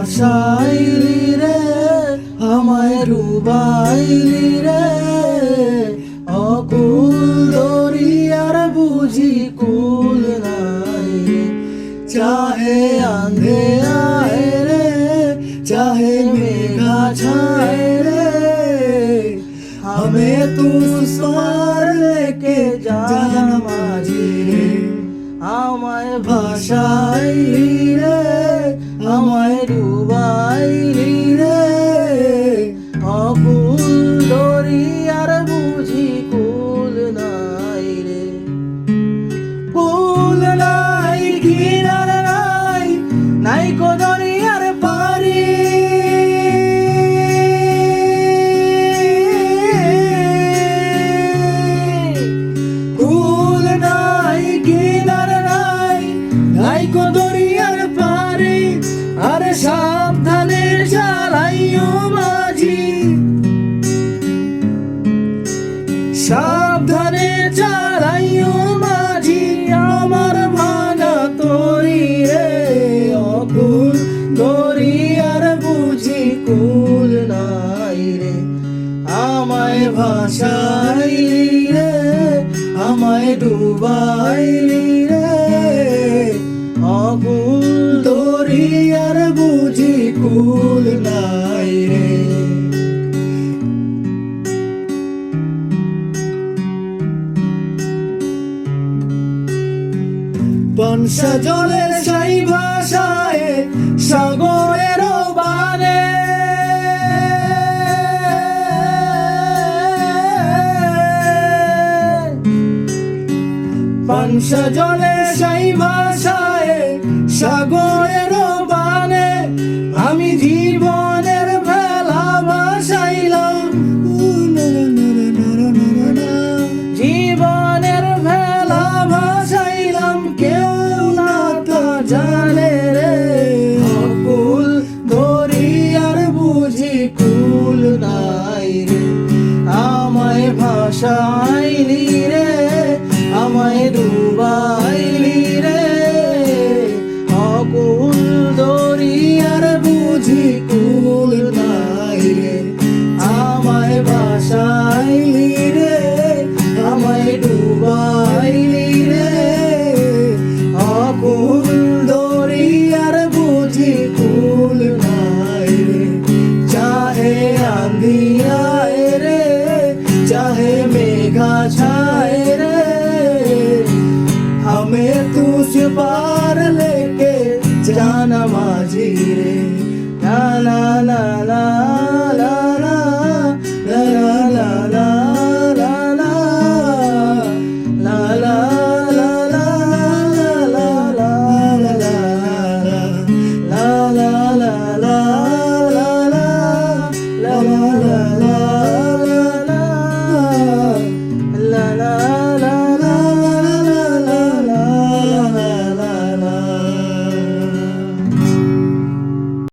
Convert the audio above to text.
ভাসাইলি রে আমায় ডুবাইলি রে অকুল দরিয়ার বুঝি কুল নাই রে চাহে আন্ধে আয় রে चाहे मेघा छाए रे हमें तू पार लेके जाना माझी रे আমায় ভাসাইলি রে আমায় ডুবাইলি রে অকুল দরিয়ার বুঝি কুল নাই রে কুল নাই কিনার নাই নাই কো দরিয়ার পারি কুল নাই কিনার নাই নাই কো দরিয়ার পারি আরে সাবধানে চালাইও মাঝি সাবধানে চালাইও মাঝি আমার ভাঙা তরি রে অকুল দরিয়ার বুঝি কুল নাই রে আমায় ভাসাইলি রে আমায় ডুবাইলি রে অকুল দরিয়ার বুঝি কুল নাই রে বংশা জলের সেই ভাষায় সাগরের বানে বংশা জলের সেই ভাষায় সাগরের বানে আমি জীবনের ভেলা ভাসাইলাম জীবনের ভেলা ভাসাইলাম কেউ না তা জানে রে অকুল দরিয়ার বুঝি কুল নাই রে আমায় ভাসাইলি রে আমায় ডুবাইলি রে অকুল দরিয়ার বুঝি কুল নাই রে আমায় ভাসাইলি রে আমায় ডুবাইলি রে অকুল দরিয়ার বুঝি কুল নাই রে চাহে আঁধি আয় রে चाहे मेघा छाए रे हमें तू पार लेके जाना माझी रे ला ला ला ला